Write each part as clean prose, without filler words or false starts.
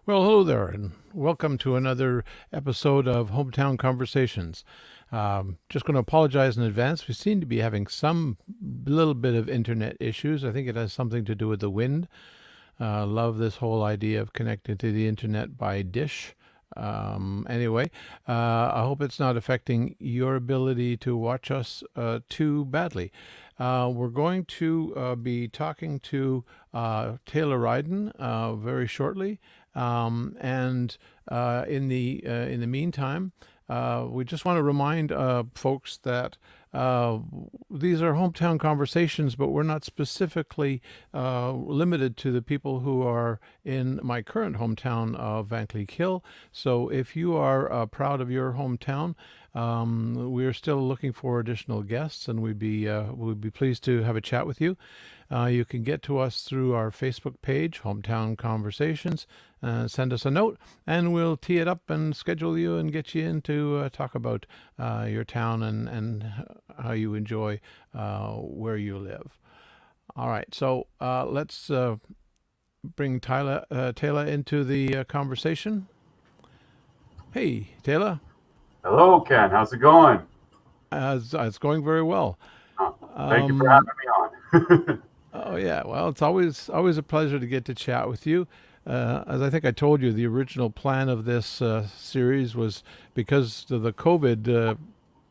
Well, hello there, and welcome to another episode of Hometown Conversations. Just going to apologize in advance. We seem to be having some little bit of internet issues. I think it has something to do with the wind. Love this whole idea of connecting to the internet by dish. Anyway, I hope it's not affecting your ability to watch us too badly. We're going to be talking to Thaila Riden very shortly, and in the meantime, we just want to remind folks that uh, these are hometown conversations, but we're not specifically limited to the people who are in my current hometown of Van Cleek Hill. So if you are proud of your hometown, we're still looking for additional guests, and we'd be pleased to have a chat with you. You can get to us through our Facebook page, Hometown Conversations. Send us a note, and we'll tee it up and schedule you and get you in to talk about your town and how you enjoy where you live. All right, so let's bring Thaila into the conversation. Hey, Thaila, Hello, Ken. How's it going? it's going very well. Uh, Thank you for Um, having me on. Oh yeah, well, it's always a pleasure to get to chat with you. As I think I told you, the original plan of this series was because of the COVID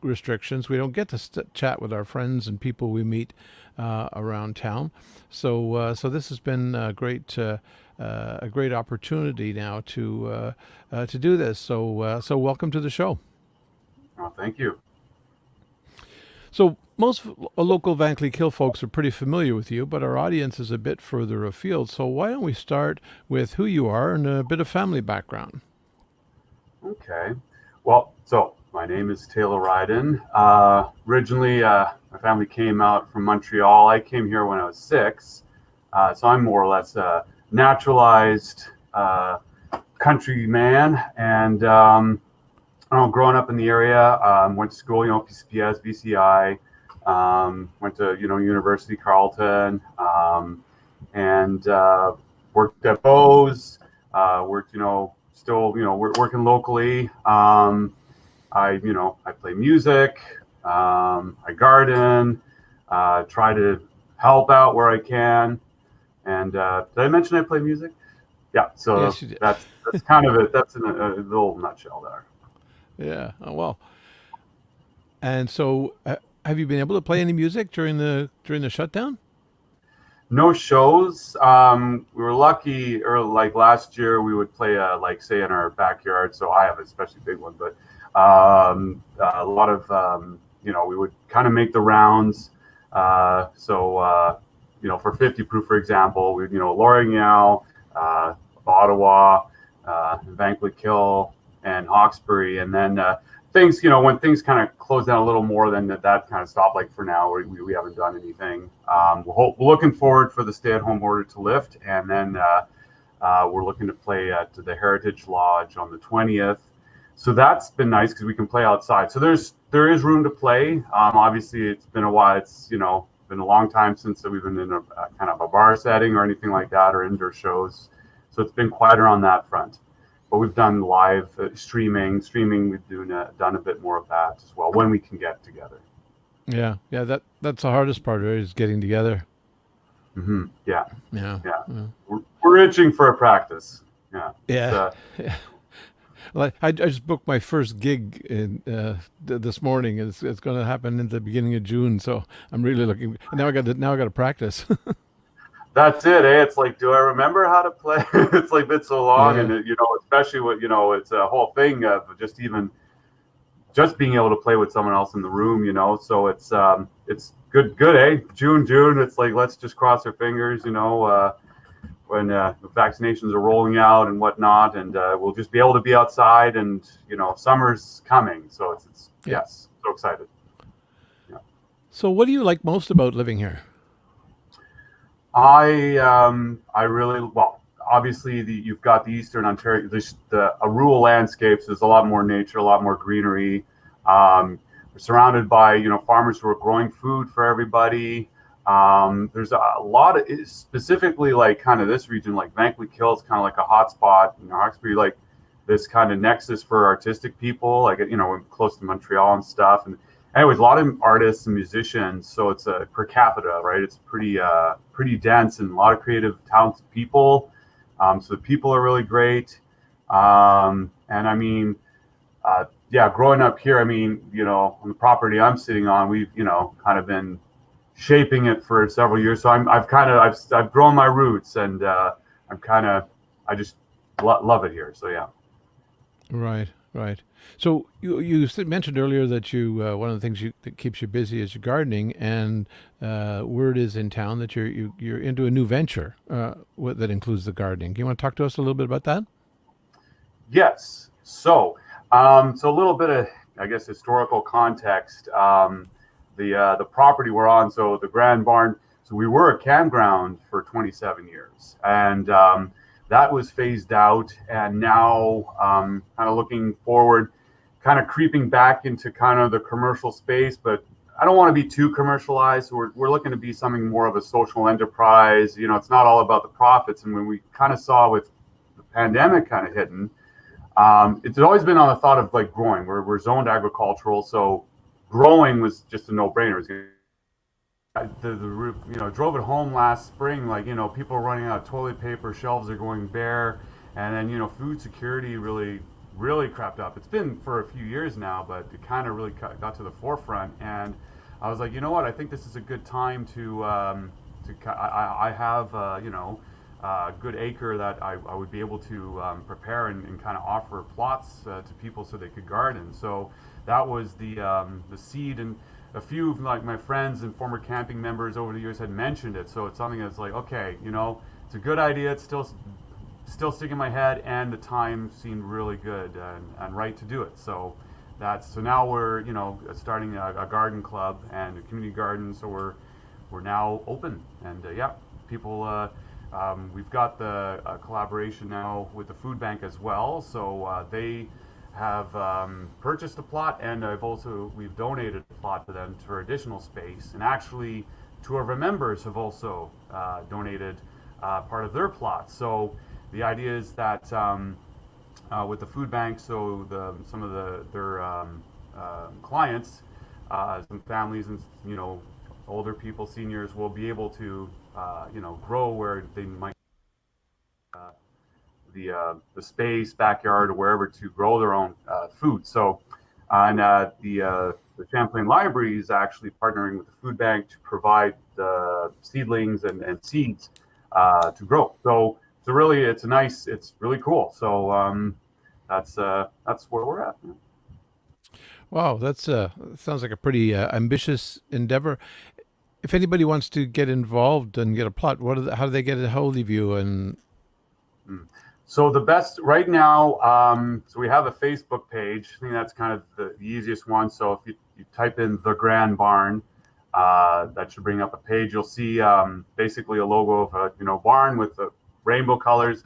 restrictions, we don't get to chat with our friends and people we meet around town. So this has been a great opportunity now to do this. So welcome to the show. Thank you. So most local Van Cleek Hill folks are pretty familiar with you, but our audience is a bit further afield. So why don't we start with who you are and a bit of family background? Okay. Well, so my name is Thaila Riden. Originally, my family came out from Montreal. I came here when I was 6. So I'm more or less a naturalized country man. And I don't know, growing up in the area, went to school, PCPS, BCI, went to, University Carleton, and worked at Bose, worked, still, working locally. I play music, I garden, try to help out where I can. And did I mention I play music? Yeah, so Yes, you did. that's kind of it. That's in a little nutshell there. Yeah. Oh, well. And so, have you been able to play any music during the shutdown? No shows. We were lucky, or like last year, we would play, like say in our backyard. So I have a especially big one, but a lot of, we would kind of make the rounds. For 50 proof, for example, we, L'Oreal, Ottawa, Vankwick Hill, and Hawkesbury, and then things, when things kind of close down a little more, then that kind of stopped. Like for now, we haven't done anything. We're looking forward for the stay-at-home order to lift, and then we're looking to play at the Heritage Lodge on the 20th. So that's been nice because we can play outside. So there is room to play. Obviously, it's been a while. It's been a long time since we've been in a kind of a bar setting or anything like that, or indoor shows. So it's been quieter on that front. But we've done live streaming. We've done a bit more of that as well when we can get together. Yeah, yeah. That's the hardest part, right? Is getting together. Yeah, Yeah. yeah. Yeah. We're itching for a practice. Yeah, it's Yeah. Like I just booked my first gig this morning. It's going to happen in the beginning of June, so I'm really looking. Now I got to practice. that's it. Eh? It's like, do I remember how to play? It's like been so long, and Yeah. especially with it's a whole thing of just being able to play with someone else in the room. So it's good, eh? June. It's like let's just cross our fingers. When the vaccinations are rolling out and whatnot, and we'll just be able to be outside, and summer's coming, so it's Yeah. yes, so excited. Yeah. So, what do you like most about living here? I really well. Obviously, you've got the Eastern Ontario, the rural landscapes. There's a lot more nature, a lot more greenery. We're surrounded by farmers who are growing food for everybody. There's a lot of specifically like kind of this region, like Vankleek Hill is kind of like a hot spot. Hawkesbury, like this kind of nexus for artistic people, like we're close to Montreal and stuff. And anyways, a lot of artists and musicians, so it's a per capita, right? It's pretty dense and a lot of creative, talented people. So the people are really great. And I mean, yeah, growing up here, I mean, on the property I'm sitting on, we've kind of been shaping it for several years. So I've grown my roots, and I just love it here. So yeah. Right, right. So you mentioned earlier that one of the things that keeps you busy is your gardening, and word is in town that you're into a new venture that includes the gardening. Do you want to talk to us a little bit about that? Yes. So a little bit of, I guess, historical context. The property we're on, so the Grand Barn. So we were a campground for 27 years, and that was phased out, and now kind of looking forward, kind of creeping back into kind of the commercial space, but I don't want to be too commercialized. So we're looking to be something more of a social enterprise. It's not all about the profits. And when we kind of saw with the pandemic kind of hitting, it's always been on the thought of like growing. We're zoned agricultural, so growing was just a no-brainer. Drove it home last spring. Like people are running out of toilet paper, shelves are going bare, and then food security really crept up. It's been for a few years now, but it kind of really got to the forefront. And I was like, you know what? I think this is a good time to I have a good acre that I would be able to prepare and kind of offer plots to people so they could garden. So that was the seed, and a few of like my friends and former camping members over the years had mentioned it. So it's something that's like, okay, it's a good idea. It's still sticking in my head, and the time seemed really good and right to do it. So now we're starting a garden club and a community garden. So we're now open, and yeah, people. We've got the collaboration now with the food bank as well. So they have purchased a plot, and we've donated a plot to them for additional space. And actually, two of our members have also donated part of their plot. So the idea is that with the food bank, so some of their clients, some families and older people, seniors, will be able to grow where they might the space, backyard, or wherever to grow their own food. So, and the Champlain Library is actually partnering with the food bank to provide the seedlings and seeds to grow. So really, it's really cool. So that's where we're at. Wow, that's sounds like a pretty ambitious endeavor. If anybody wants to get involved and get a plot, how do they get a hold of you? And so the best right now, so we have a Facebook page. I think that's kind of the easiest one. So if you type in the Grand Barn, that should bring up a page. You'll see basically a logo of a barn with the rainbow colors.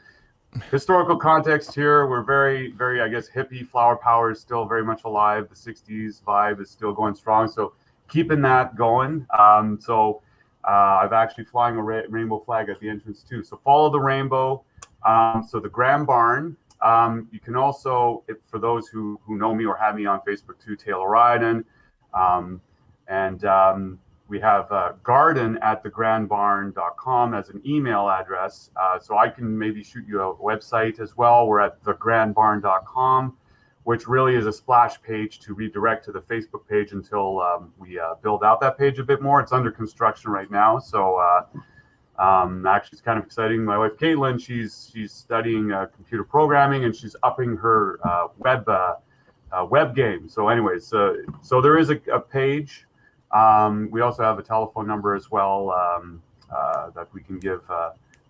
Historical context here, we're very, very, I guess, hippie. Flower power is still very much alive. The 60s vibe is still going strong. So keeping that going. I've actually flying a rainbow flag at the entrance too. So follow the rainbow. So the Grand Barn. You can also, for those who know me or have me on Facebook too, Thaila Riden. We have garden at thegrandbarn.com as an email address. So I can maybe shoot you a website as well. We're at thegrandbarn.com, which really is a splash page to redirect to the Facebook page until we build out that page a bit more. It's under construction right now. So actually, it's kind of exciting. My wife, Caitlin, she's studying computer programming, and she's upping her web game. So anyways, so there is a page. We also have a telephone number as well that we can give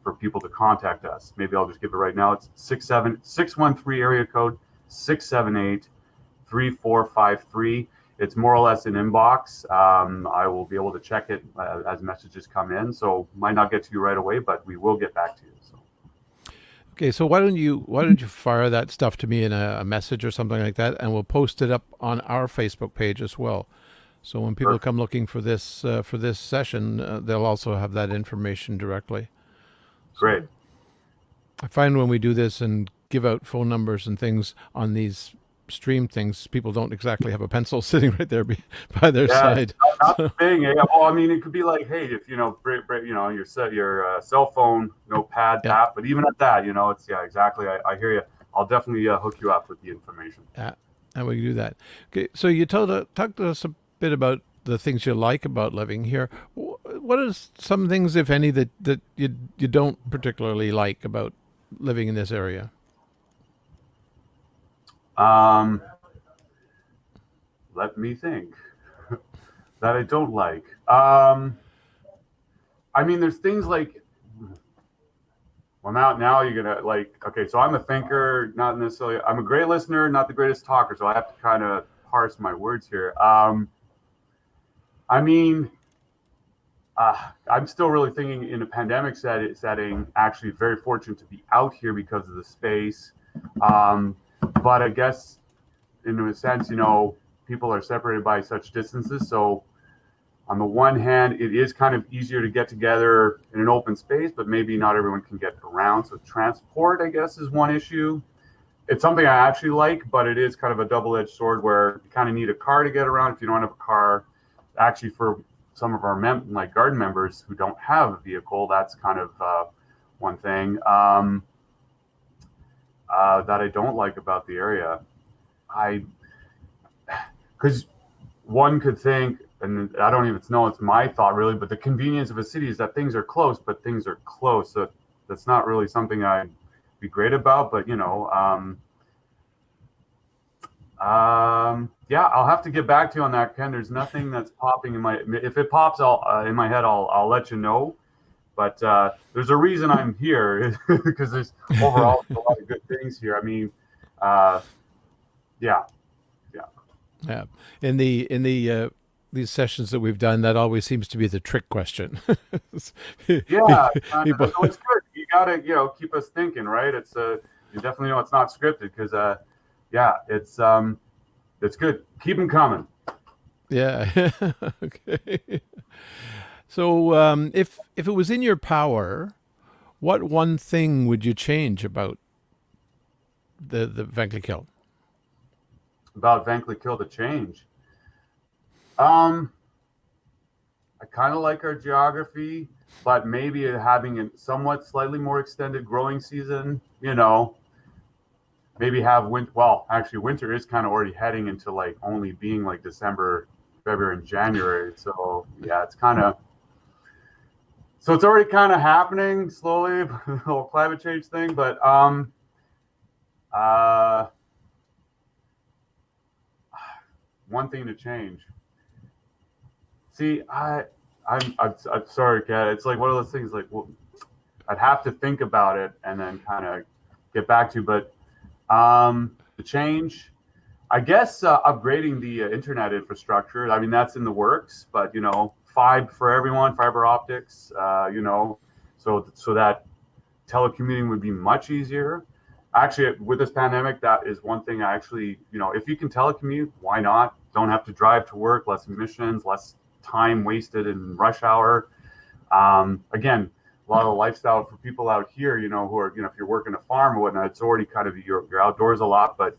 for people to contact us. Maybe I'll just give it right now. It's 613 area code 678-3453. It's more or less an inbox. I will be able to check it as messages come in. So might not get to you right away, but we will get back to you. So. Okay, so why don't you fire that stuff to me in a message or something like that, and we'll post it up on our Facebook page as well. So when people come looking for this session, they'll also have that information directly. Great. I find when we do this and give out phone numbers and things on these stream things, people don't exactly have a pencil sitting right there by their side. Not the thing. Yeah. Well, I mean, it could be like, hey, if your cell phone, pad tap, but even at that, it's exactly. I hear you. I'll definitely hook you up with the information. Yeah, and we can do that. Okay, so you talk to us a bit about the things you like about living here. What are some things, if any, that you don't particularly like about living in this area? Let me think. That I don't like. I mean, there's things like, well, now you're gonna like. Okay, so I'm a thinker, not necessarily. I'm a great listener, not the greatest talker. So I have to kind of parse my words here. I mean, I'm still really thinking in a pandemic setting. Actually, very fortunate to be out here because of the space. But I guess, in a sense, people are separated by such distances. So on the one hand, it is kind of easier to get together in an open space, but maybe not everyone can get around. So transport, I guess, is one issue. It's something I actually like, but it is kind of a double-edged sword where you kind of need a car to get around. If you don't have a car, actually for some of our garden members who don't have a vehicle, that's kind of one thing that I don't like about the area. Because one could think, and I don't even know, it's my thought really, but the convenience of a city is that things are close, but things are close. So that's not really something I'd be great about, but yeah, I'll have to get back to you on that, Ken. There's nothing that's popping if it pops, in my head, I'll let you know. But there's a reason I'm here because there's overall a lot of good things here. I mean, yeah. In the these sessions that we've done, that always seems to be the trick question. Yeah, it's good. You gotta keep us thinking, right? It's you definitely know it's not scripted because it's good. Keep them coming. Yeah. Okay. So if it was in your power, what one thing would you change about the Vankleek? About Vankleek to change. I kind of like our geography, but maybe having a somewhat slightly more extended growing season, maybe have winter is kind of already heading into like only being like December, February, and January. So yeah, it's already kind of happening slowly, the whole climate change thing. But one thing to change. See, I'm sorry, Kat. It's like one of those things. Like, well, I'd have to think about it and then kind of get back to you. But the change, I guess, upgrading the internet infrastructure. I mean, that's in the works. But for everyone, fiber optics. So that telecommuting would be much easier. Actually, with this pandemic, that is one thing I actually, if you can telecommute, why not? Don't have to drive to work, less emissions, less time wasted in rush hour. Again, a lot of the lifestyle for people out here, who are, if you're working a farm or whatnot, it's already kind of, you're outdoors a lot, but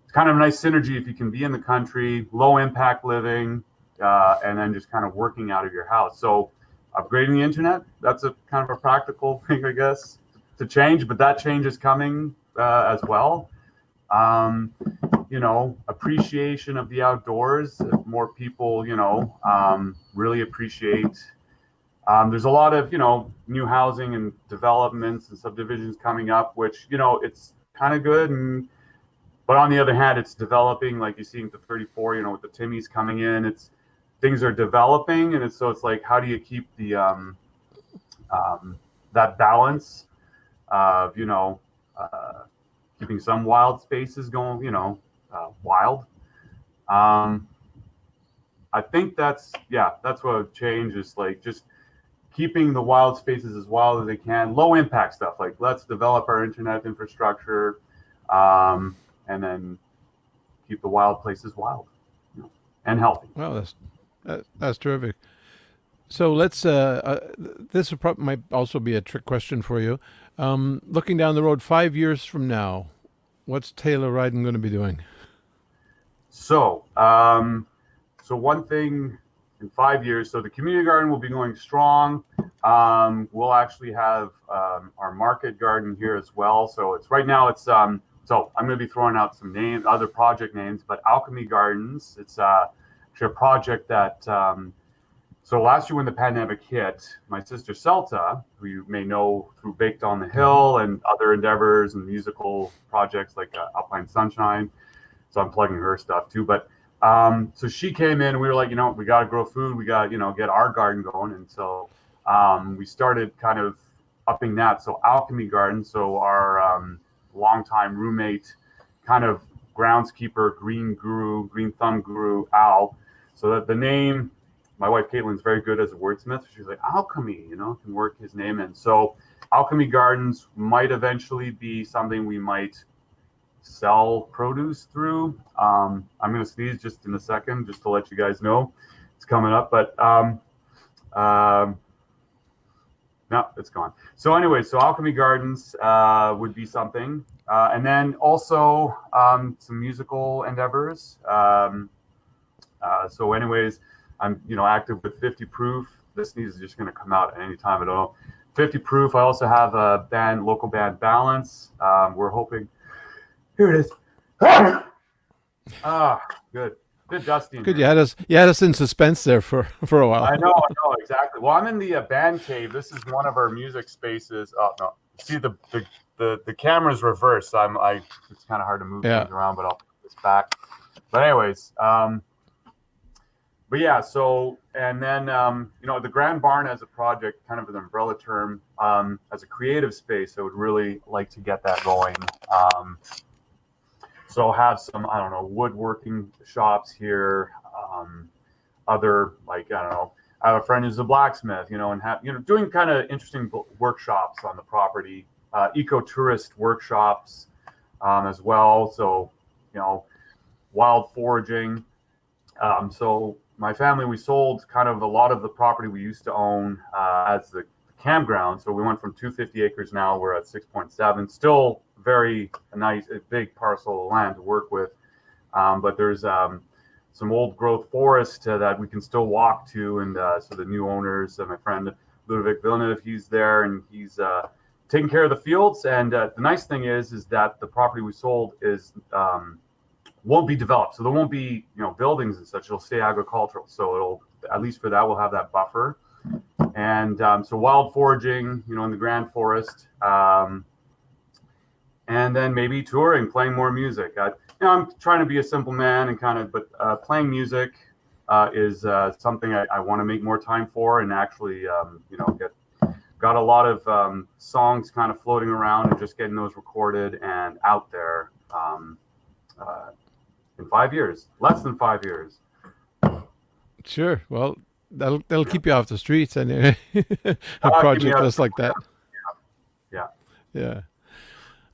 it's kind of a nice synergy if you can be in the country, low impact living, and then just kind of working out of your house. So upgrading the internet, that's a kind of a practical thing, I guess, to change, but that change is coming as well. Appreciation of the outdoors. If more people, really appreciate. There's a lot of, new housing and developments and subdivisions coming up, which, it's kind of good. But on the other hand, it's developing, like you see the 34, with the Timmies coming in, things are developing. And it's like, how do you keep the, that balance of, keeping some wild spaces going, wild. I think that's what would change, is like just keeping the wild spaces as wild as they can, low impact stuff. Like, let's develop our internet infrastructure, and then keep the wild places wild. and healthy. Well, that's terrific. So let's. This might also be a trick question for you. Looking down the road, 5 years from now, what's Thaila Riden going to be doing? So, so one thing in 5 years, so the community garden will be going strong. We'll actually have our market garden here as well. So it's right now it's so I'm going to be throwing out some other project names, but Alchemy Gardens. It's actually a project that. So last year when the pandemic hit, my sister Celta, who you may know through Baked on the Hill and other endeavors and musical projects like Alpine Sunshine. So I'm plugging her stuff too. But so she came in and we were like, we got to grow food. We got to, get our garden going. And so we started kind of upping that. So Alchemy Garden. So our longtime roommate, kind of groundskeeper, green thumb guru, Al. So that the name, my wife Caitlin's very good as a wordsmith. She's like, Alchemy, can work his name in. So Alchemy Gardens might eventually be something we might sell produce through. I'm going to sneeze just in a second, just to let you guys know it's coming up. But no, it's gone. So anyway, so Alchemy Gardens would be something. And then also some musical endeavors. So anyways, I'm, active with 50 Proof. This sneeze is just going to come out at any time. I don't know. 50 Proof. I also have a local band Balance. We're hoping. Here it is. Good. Good, Dusty. Good. You had us in suspense there for a while. I know, exactly. Well, I'm in the band cave. This is one of our music spaces. Oh no, see the camera's reversed. So it's kind of hard to move things around, but I'll put this back. But anyways, but yeah. So and then the Grand Barn as a project, kind of an umbrella term, as a creative space. I would really like to get that going. So have some, woodworking shops here, other, I have a friend who's a blacksmith, and have, doing kind of interesting workshops on the property, eco-tourist workshops as well. So, wild foraging. So my family, we sold kind of a lot of the property we used to own as the campground. So we went from 250 acres. Now we're at 6.7, still very nice, a big parcel of land to work with. But there's some old growth forest that we can still walk to. And so the new owners, my friend Ludovic Villeneuve, he's there and he's taking care of the fields. And the nice thing is that the property we sold won't be developed. So there won't be, buildings and such. It'll stay agricultural. So it'll, at least for that, we'll have that buffer. And so wild foraging, in the Grand Forest. And then maybe touring, playing more music. I'm trying to be a simple man and but playing music is something I want to make more time for, and actually, got a lot of songs kind of floating around and just getting those recorded and out there in 5 years, less than 5 years. Sure. Well, that'll keep you off the streets anyway. A project just like that. Yeah.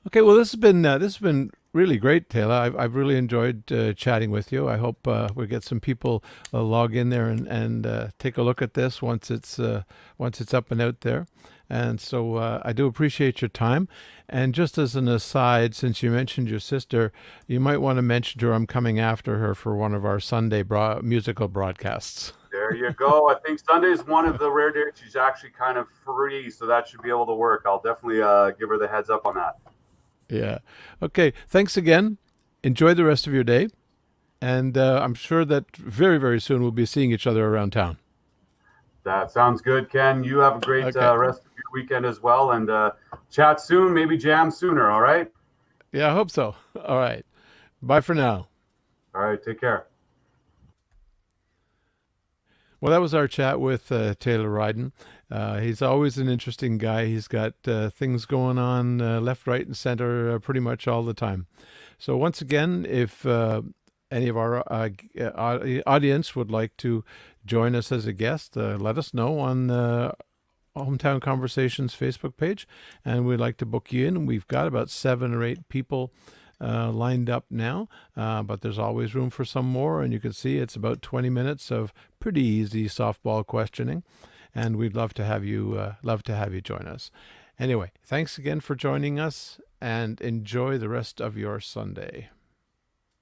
Okay, well, this has been really great, Thaila. I've really enjoyed chatting with you. I hope we get some people log in there and take a look at this once it's up and out there. And so I do appreciate your time. And just as an aside, since you mentioned your sister, you might want to mention to her I'm coming after her for one of our Sunday musical broadcasts. There you go. I think Sunday is one of the rare days she's actually kind of free, so that should be able to work. I'll definitely give her the heads up on that. Yeah. Okay. Thanks again. Enjoy the rest of your day. And I'm sure that very, very soon we'll be seeing each other around town. That sounds good, Ken. You have a great rest of your weekend as well. And chat soon, maybe jam sooner. All right? Yeah, I hope so. All right. Bye for now. All right. Take care. Well, that was our chat with Thaila Riden. He's always an interesting guy. He's got things going on left, right, and center pretty much all the time. So once again, if any of our audience would like to join us as a guest, let us know on Hometown Conversations Facebook page, and we'd like to book you in. We've got about 7 or 8 people lined up now, but there's always room for some more. And you can see it's about 20 minutes of pretty easy softball questioning, and we'd love to have you join us. Anyway, thanks again for joining us, and enjoy the rest of your Sunday.